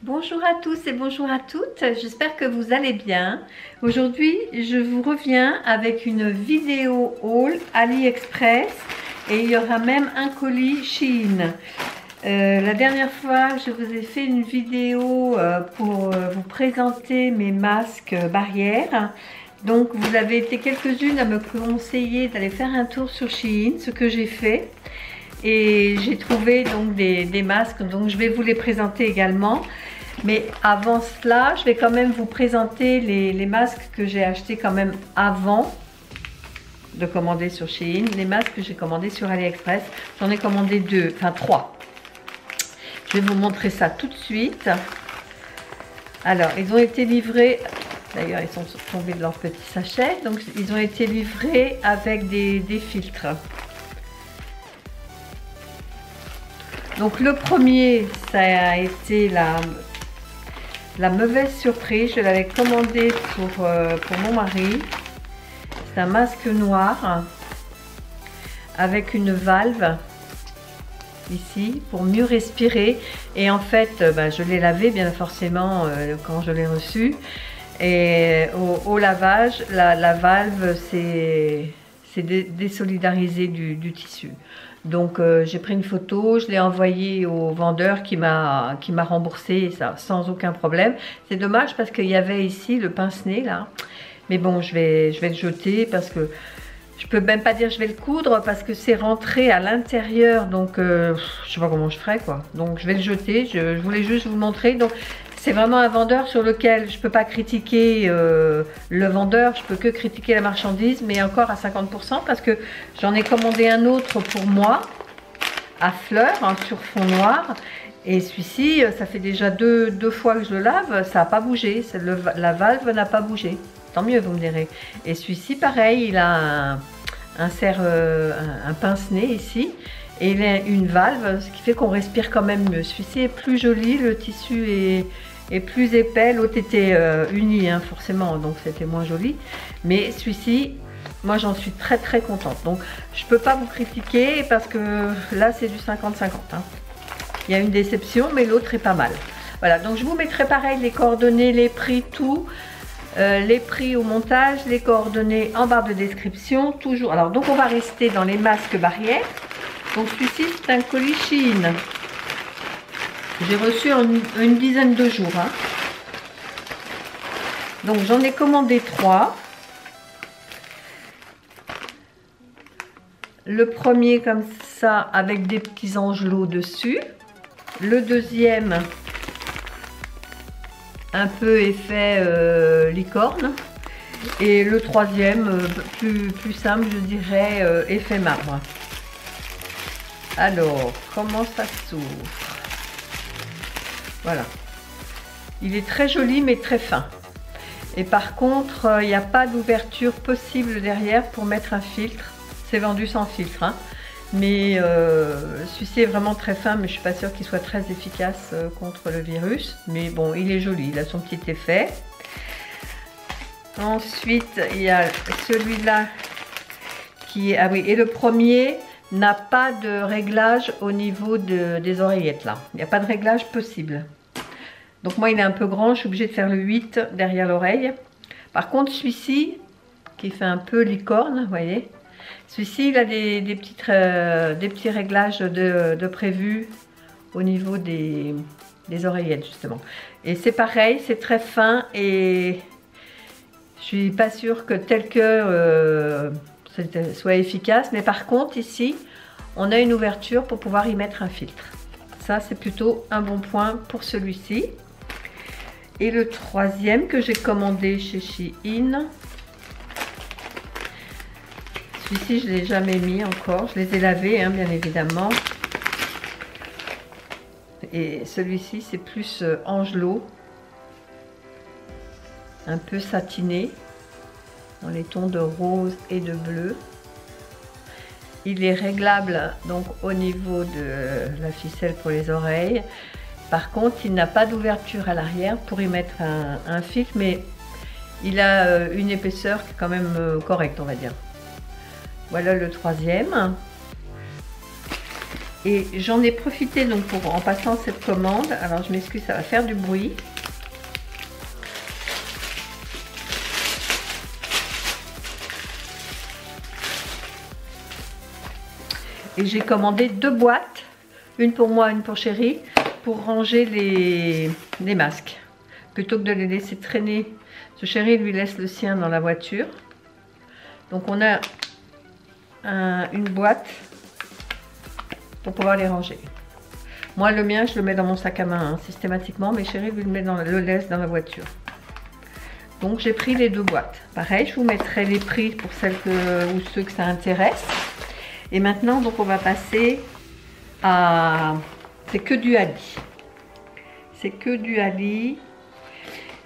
Bonjour à tous et bonjour à toutes, j'espère que vous allez bien. Aujourd'hui, je vous reviens avec une vidéo haul AliExpress et il y aura même un colis Shein. La dernière fois, je vous ai fait une vidéo pour vous présenter mes masques barrières. Donc, vous avez été quelques-unes à me conseiller d'aller faire un tour sur Shein, ce que j'ai fait. Et j'ai trouvé donc des masques, donc je vais vous les présenter également. Mais avant cela, je vais quand même vous présenter les masques que j'ai achetés quand même avant de commander sur Shein. Les masques que j'ai commandés sur AliExpress. J'en ai commandé trois. Je vais vous montrer ça tout de suite. Alors, ils ont été livrés, d'ailleurs ils sont tombés de leur petit sachet. Donc, ils ont été livrés avec des filtres. Donc, le premier, ça a été la mauvaise surprise. Je l'avais commandé pour mon mari. C'est un masque noir avec une valve ici pour mieux respirer. Et en fait, je l'ai lavé bien forcément quand je l'ai reçu. Et au lavage, la valve s'est désolidarisée du tissu. Donc j'ai pris une photo, je l'ai envoyée au vendeur qui m'a remboursé ça sans aucun problème. C'est dommage parce qu'il y avait ici le pince-nez là. Mais bon, je vais le jeter parce que je peux même pas dire je vais le coudre parce que c'est rentré à l'intérieur. Donc je sais pas comment je ferai quoi. Donc je vais le jeter, je voulais juste vous montrer. Donc c'est vraiment un vendeur sur lequel je ne peux pas critiquer le vendeur, je peux que critiquer la marchandise, mais encore à 50% parce que j'en ai commandé un autre pour moi, à fleurs, sur fond noir. Et celui-ci, ça fait déjà deux fois que je le lave, ça n'a pas bougé, la valve n'a pas bougé. Tant mieux, vous me direz. Et celui-ci, pareil, il a un pince-nez ici. Et il a une valve, ce qui fait qu'on respire quand même mieux. Celui-ci est plus joli, le tissu est plus épais. L'autre était uni, forcément, donc c'était moins joli. Mais celui-ci, moi j'en suis très contente. Donc je ne peux pas vous critiquer parce que là c'est du 50-50. Il y a une déception, mais l'autre est pas mal. Voilà, donc je vous mettrai pareil les coordonnées, les prix, tout. Les prix au montage, les coordonnées en barre de description, toujours. Alors donc on va rester dans les masques barrières. Donc celui-ci c'est un colis Shein. J'ai reçu en une dizaine de jours. Donc j'en ai commandé 3. Le premier comme ça avec des petits angelots dessus. Le deuxième un peu effet licorne. Et le troisième plus simple je dirais effet marbre. Alors, comment ça s'ouvre? Voilà. Il est très joli mais très fin. Et par contre, il n'y a pas d'ouverture possible derrière pour mettre un filtre. C'est vendu sans filtre. Mais celui-ci est vraiment très fin, mais je ne suis pas sûre qu'il soit très efficace contre le virus. Mais bon, il est joli, il a son petit effet. Ensuite, il y a celui-là qui est... Ah oui, et le premier n'a pas de réglage au niveau des oreillettes là. Il n'y a pas de réglage possible. Donc moi il est un peu grand, je suis obligée de faire le 8 derrière l'oreille. Par contre celui-ci, qui fait un peu licorne, vous voyez. Celui-ci il a des petits réglages de prévu au niveau des oreillettes justement. Et c'est pareil, c'est très fin et je suis pas sûre que tel que... soit efficace, mais par contre ici on a une ouverture pour pouvoir y mettre un filtre. Ça c'est plutôt un bon point pour celui-ci. Et le troisième que j'ai commandé chez Shein, celui-ci je ne l'ai jamais mis encore, je les ai lavés bien évidemment. Et celui-ci c'est plus angelot, un peu satiné dans les tons de rose et de bleu. Il est réglable donc au niveau de la ficelle pour les oreilles. Par contre, il n'a pas d'ouverture à l'arrière pour y mettre un filtre, mais il a une épaisseur qui est quand même correcte, on va dire. Voilà le troisième. Et j'en ai profité donc en passant cette commande. Alors je m'excuse, ça va faire du bruit. Et j'ai commandé 2 boîtes, une pour moi, une pour Chéri, pour ranger les masques. Plutôt que de les laisser traîner, ce Chéri lui laisse le sien dans la voiture. Donc on a une boîte pour pouvoir les ranger. Moi le mien je le mets dans mon sac à main systématiquement, mais Chéri lui le laisse dans la voiture. Donc j'ai pris les 2 boîtes. Pareil, je vous mettrai les prix pour celles ou ceux que ça intéresse. Et maintenant, donc, on va passer à... C'est que du Ali. C'est que du Ali.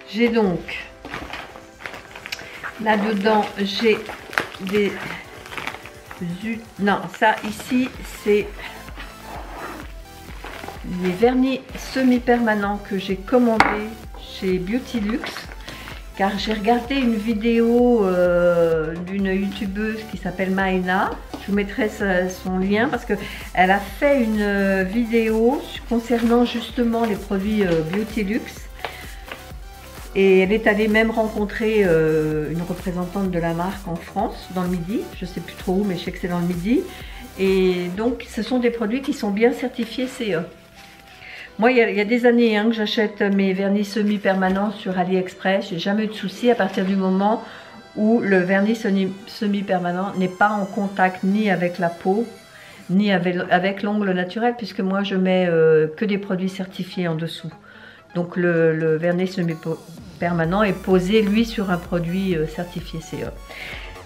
J'ai donc... Là-dedans, j'ai des... Non, ça, ici, c'est... les vernis semi-permanents que j'ai commandés chez Beauty Luxe. Car j'ai regardé une vidéo d'une youtubeuse qui s'appelle Maëna. Je vous mettrai son lien parce qu'elle a fait une vidéo concernant justement les produits Beauty Luxe. Et elle est allée même rencontrer une représentante de la marque en France, dans le Midi. Je ne sais plus trop où, mais je sais que c'est dans le Midi. Et donc, ce sont des produits qui sont bien certifiés CE. Moi, il y a des années que j'achète mes vernis semi-permanents sur AliExpress. J'ai jamais eu de souci à partir du moment où le vernis semi-permanent n'est pas en contact ni avec la peau, ni avec l'ongle naturel, puisque moi, je mets que des produits certifiés en dessous. Donc, le vernis semi-permanent est posé, lui, sur un produit certifié CE.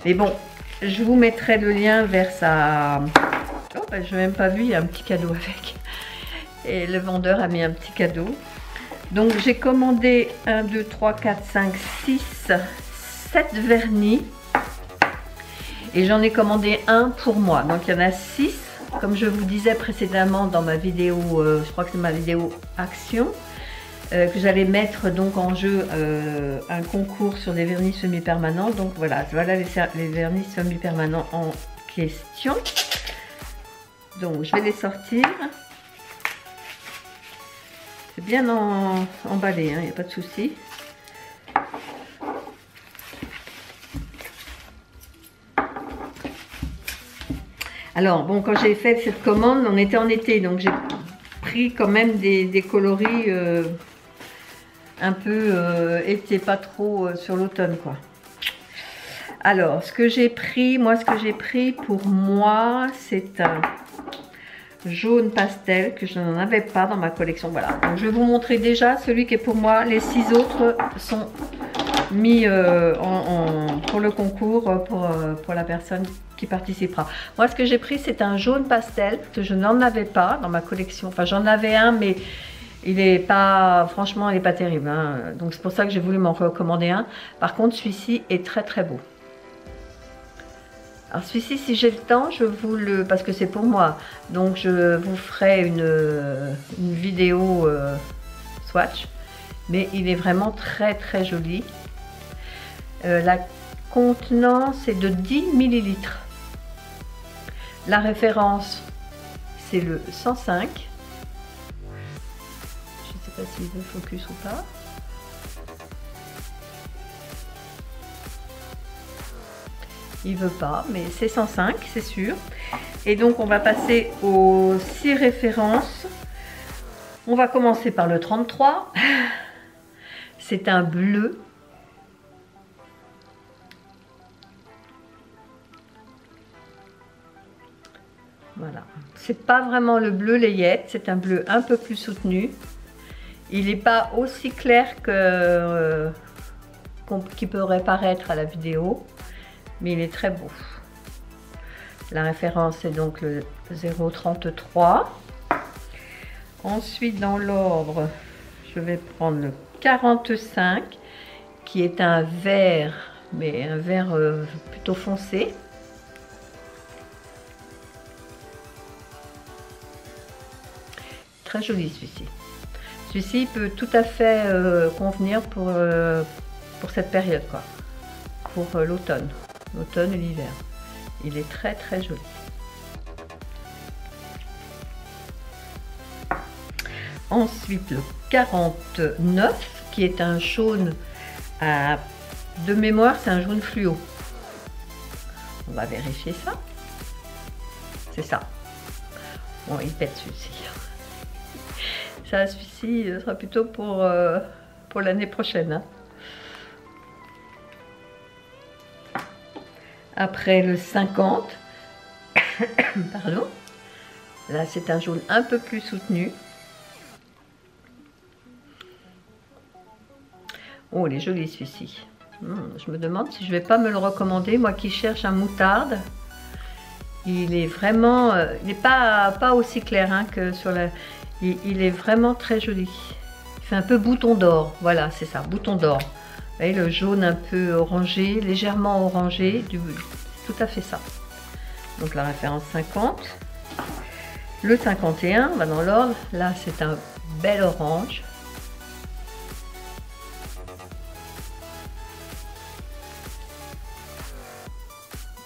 Mais bon, je vous mettrai le lien vers sa... Oh, bah, je n'ai même pas vu, il y a un petit cadeau avec. Et le vendeur a mis un petit cadeau. Donc j'ai commandé 1, 2, 3, 4, 5, 6, 7 vernis. Et j'en ai commandé un pour moi. Donc il y en a 6. Comme je vous disais précédemment dans ma vidéo, je crois que c'est ma vidéo action, que j'allais mettre donc en jeu un concours sur des vernis semi-permanents. Donc voilà les vernis semi-permanents en question. Donc je vais les sortir. C'est bien emballé, il n'y a pas de souci. Alors, bon, quand j'ai fait cette commande, on était en été, donc j'ai pris quand même des coloris un peu été, pas trop sur l'automne, quoi. Alors, ce que j'ai pris pour moi, c'est un jaune pastel que je n'en avais pas dans ma collection. Voilà, donc je vais vous montrer déjà celui qui est pour moi. Les 6 autres sont mis pour le concours pour la personne qui participera. Moi, ce que j'ai pris, c'est un jaune pastel que je n'en avais pas dans ma collection. Enfin, j'en avais un, mais il est pas, franchement, il n'est pas terrible, hein. Donc c'est pour ça que j'ai voulu m'en recommander un. Par contre, celui-ci est très très beau. Alors celui-ci, si j'ai le temps, je vous le... parce que c'est pour moi, donc je vous ferai une vidéo swatch. Mais il est vraiment très très joli. La contenance est de 10 ml. La référence, c'est le 105. Je ne sais pas s'il veut focus ou pas. Il veut pas, mais c'est 105, c'est sûr. Et donc on va passer aux 6 références. On va commencer par le 33. C'est un bleu. Voilà. C'est pas vraiment le bleu layette, c'est un bleu un peu plus soutenu. Il n'est pas aussi clair qu'il pourrait paraître à la vidéo. Mais il est très beau. La référence est donc le 033. Ensuite, dans l'ordre, je vais prendre le 45, qui est un vert, mais un vert plutôt foncé. Très joli celui-ci. Celui-ci peut tout à fait convenir pour cette période, quoi. Pour l'automne. L'automne et l'hiver. Il est très très joli. ensuite le 49 qui est un jaune de mémoire, c'est un jaune fluo. On va vérifier ça. C'est ça. Bon, il pète celui-ci. Ça, celui-ci sera plutôt pour l'année prochaine. Hein. Après le 50, pardon, là c'est un jaune un peu plus soutenu. Oh, il est joli celui-ci. Je me demande si je vais pas me le recommander, moi qui cherche un moutarde. Il est vraiment, il n'est pas aussi clair hein, que sur la... Il est vraiment très joli. Il fait un peu bouton d'or, voilà, c'est ça, bouton d'or. Vous voyez, le jaune un peu orangé, légèrement orangé, tout à fait ça. Donc la référence 50. Le 51, on va dans l'ordre. Là, c'est un bel orange.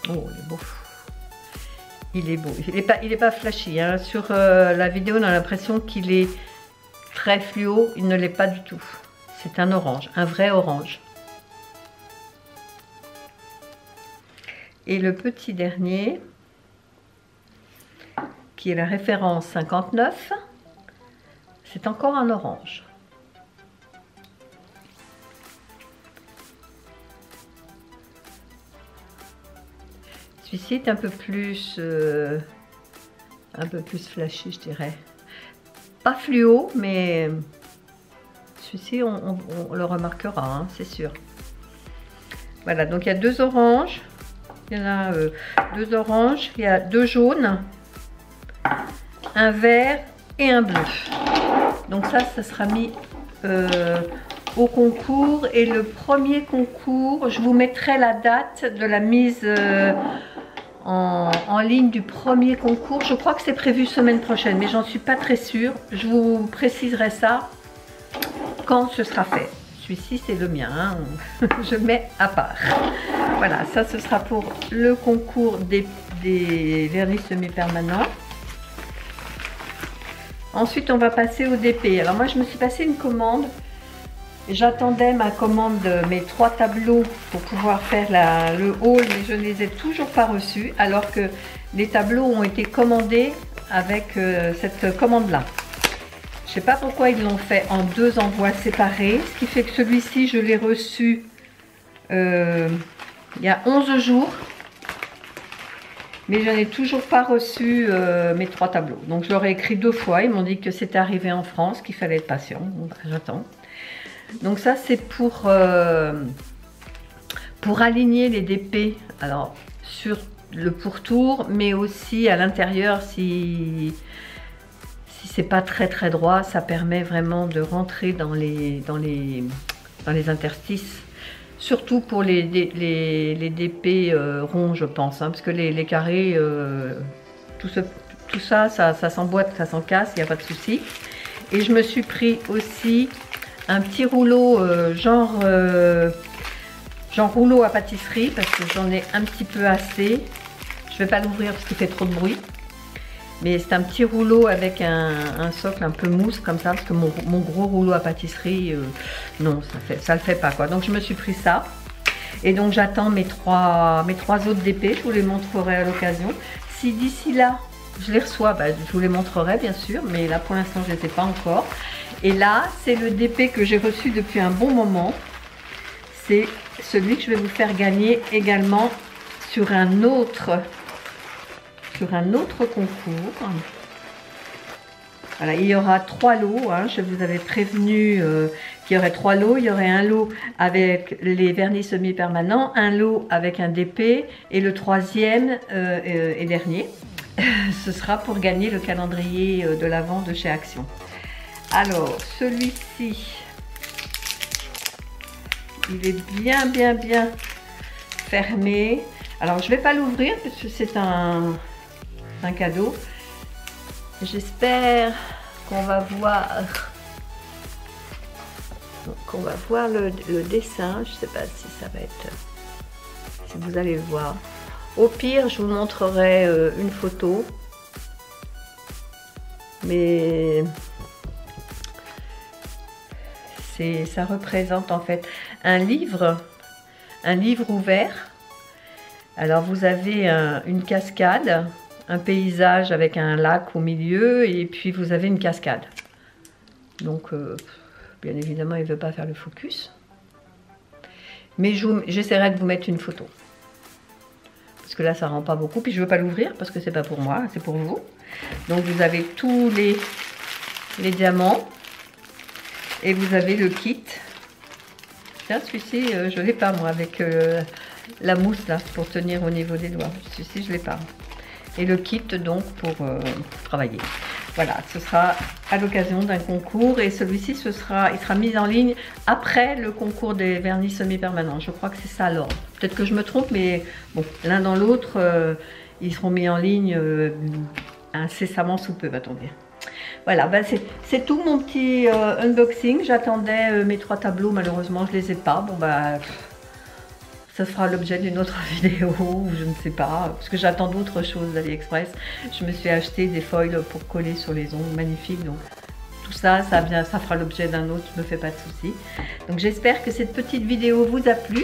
Oh, il est beau. Il est beau. Il est pas flashy. Hein. Sur la vidéo, on a l'impression qu'il est très fluo. Il ne l'est pas du tout. C'est un orange, un vrai orange. Et le petit dernier, qui est la référence 59, c'est encore un orange. Celui-ci est un peu plus flashy, je dirais. Pas fluo, mais celui-ci, on le remarquera, hein, c'est sûr. Voilà, donc il y a deux oranges. Il y en a deux oranges, il y a deux jaunes, un vert et un bleu. Donc ça sera mis au concours. Et le premier concours, je vous mettrai la date de la mise en ligne du premier concours. Je crois que c'est prévu semaine prochaine, mais j'en suis pas très sûre. Je vous préciserai ça quand ce sera fait. Celui-ci, c'est le mien, hein. Je mets à part. Voilà, ça, ce sera pour le concours des vernis semi-permanents. Ensuite, on va passer au DP. Alors moi, je me suis passé une commande. J'attendais ma commande de mes 3 tableaux pour pouvoir faire le haul, mais je ne les ai toujours pas reçus, alors que les tableaux ont été commandés avec cette commande-là. Je ne sais pas pourquoi ils l'ont fait en 2 envois séparés, ce qui fait que celui-ci, je l'ai reçu il y a 11 jours, mais je n'ai toujours pas reçu mes 3 tableaux. Donc je leur ai écrit 2 fois, ils m'ont dit que c'était arrivé en France, qu'il fallait être patient, donc j'attends. Donc ça c'est pour aligner les DP, alors sur le pourtour, mais aussi à l'intérieur si c'est pas très droit, ça permet vraiment de rentrer dans les interstices, surtout pour les DP ronds, je pense, hein, parce que les carrés, tout ça s'emboîte, ça s'en casse, il n'y a pas de souci. Et je me suis pris aussi un petit rouleau genre rouleau à pâtisserie, parce que j'en ai un petit peu assez. Je vais pas l'ouvrir parce qu'il fait trop de bruit. Mais c'est un petit rouleau avec un socle un peu mousse comme ça, parce que mon gros rouleau à pâtisserie, non, ça le fait pas quoi. Donc je me suis pris ça. Et donc j'attends mes trois autres DP, je vous les montrerai à l'occasion. Si d'ici là, je les reçois, bah, je vous les montrerai bien sûr, mais là pour l'instant je ne les ai pas encore. Et là, c'est le DP que j'ai reçu depuis un bon moment. C'est celui que je vais vous faire gagner également sur un autre concours. Voilà, il y aura 3 lots, hein, je vous avais prévenu qu'il y aurait 3 lots. Il y aurait un lot avec les vernis semi-permanents, un lot avec un DP et le troisième et dernier, ce sera pour gagner le calendrier de l'Avent de chez Action. Alors, celui-ci, il est bien fermé. Alors, je ne vais pas l'ouvrir parce que c'est un cadeau. J'espère qu'on va voir le dessin. Je ne sais pas si ça va être, si vous allez le voir. Au pire, je vous montrerai une photo. Mais Ça représente en fait un livre ouvert. Alors vous avez une cascade, un paysage avec un lac au milieu et puis vous avez une cascade. Donc bien évidemment il ne veut pas faire le focus. Mais j'essaierai de vous mettre une photo. Parce que là ça rend pas beaucoup. Puis je ne veux pas l'ouvrir parce que c'est pas pour moi, c'est pour vous. Donc vous avez tous les diamants. Et vous avez le kit. Tiens, celui-ci, je ne l'ai pas moi, avec la mousse là, pour tenir au niveau des doigts. Celui-ci, je ne l'ai pas. Et le kit, donc, pour travailler. Voilà, ce sera à l'occasion d'un concours. Et celui-ci, il sera mis en ligne après le concours des vernis semi-permanents. Je crois que c'est ça l'ordre. Peut-être que je me trompe, mais bon, l'un dans l'autre, ils seront mis en ligne incessamment sous peu, va-t-on dire. Voilà, ben c'est tout mon petit unboxing. J'attendais mes 3 tableaux, malheureusement je les ai pas. Bon bah ça fera l'objet d'une autre vidéo, ou je ne sais pas, parce que j'attends d'autres choses d'AliExpress. Je me suis acheté des foils pour coller sur les ongles, magnifiques. Donc tout ça, ça fera l'objet d'un autre, je me fais pas de soucis. Donc j'espère que cette petite vidéo vous a plu.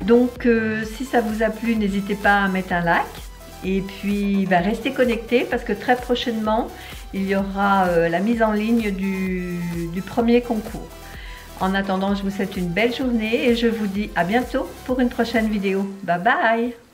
Donc si ça vous a plu, n'hésitez pas à mettre un like. Et puis restez connectés parce que très prochainement il y aura la mise en ligne du premier concours. En attendant, je vous souhaite une belle journée et je vous dis à bientôt pour une prochaine vidéo. Bye bye!